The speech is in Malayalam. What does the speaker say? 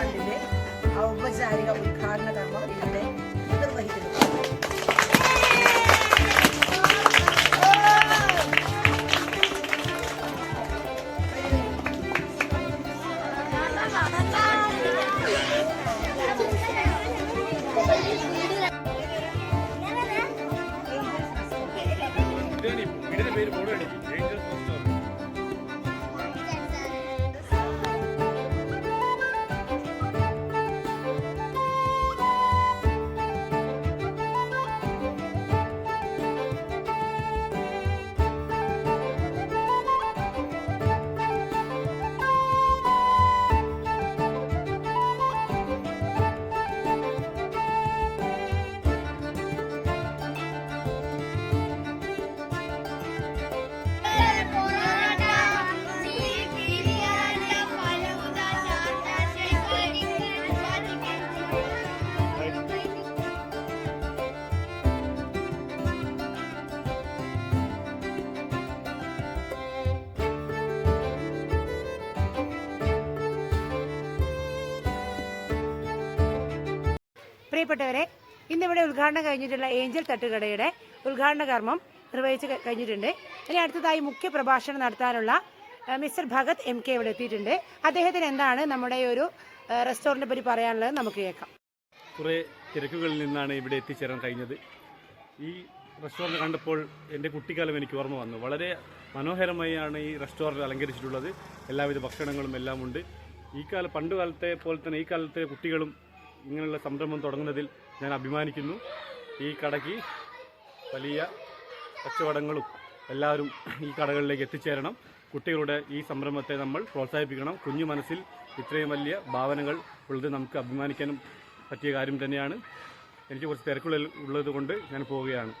ഫണ്ടിന്റെ ഔപചാരിക ഉദ്ഘാടന കർമ്മം ഇവിടെ നിർവഹിക്കുന്നു. പ്രിയപ്പെട്ടവരെ, ഇന്നിവിടെ ഉദ്ഘാടനം കഴിഞ്ഞിട്ടുള്ള ഏഞ്ചൽ തട്ടുകടയുടെ ഉദ്ഘാടന കർമ്മം നിർവഹിച്ച് കഴിഞ്ഞിട്ടുണ്ട്. ഇനി അടുത്തതായി മുഖ്യ പ്രഭാഷണം നടത്താനുള്ള മിസ്റ്റർ ഭഗത് MK ഇവിടെ എത്തിയിട്ടുണ്ട്. അദ്ദേഹത്തിന് എന്താണ് നമ്മുടെ ഒരു റെസ്റ്റോറൻറ്റിനെ പറ്റി പറയാനുള്ളത് നമുക്ക് കേൾക്കാം. കുറേ തിരക്കുകളിൽ നിന്നാണ് ഇവിടെ എത്തിച്ചേരാൻ കഴിഞ്ഞത്. ഈ റെസ്റ്റോറൻറ്റ് കണ്ടപ്പോൾ എൻ്റെ കുട്ടിക്കാലം എനിക്ക് ഓർമ്മ വന്നു. വളരെ മനോഹരമായാണ് ഈ റെസ്റ്റോറൻറ്റ് അലങ്കരിച്ചിട്ടുള്ളത്. എല്ലാവിധ ഭക്ഷണങ്ങളും എല്ലാം ഉണ്ട്. പണ്ട് കാലത്തെ പോലെ തന്നെ ഈ കാലത്തെ കുട്ടികളും ഇങ്ങനെയുള്ള സംരംഭം തുടങ്ങുന്നതിൽ ഞാൻ അഭിമാനിക്കുന്നു. ഈ കടയ്ക്ക് വലിയ കച്ചവടങ്ങളും എല്ലാവരും ഈ കടകളിലേക്ക് എത്തിച്ചേരണം. കുട്ടികളുടെ ഈ സംരംഭത്തെ നമ്മൾ പ്രോത്സാഹിപ്പിക്കണം. കുഞ്ഞു മനസ്സിൽ ഇത്രയും വലിയ ഭാവനകൾ ഉള്ളത് നമുക്ക് അഭിമാനിക്കാനും പറ്റിയ കാര്യം തന്നെയാണ്. എനിക്ക് കുറച്ച് തിരക്കുള്ളത് കൊണ്ട് ഞാൻ പോവുകയാണ്.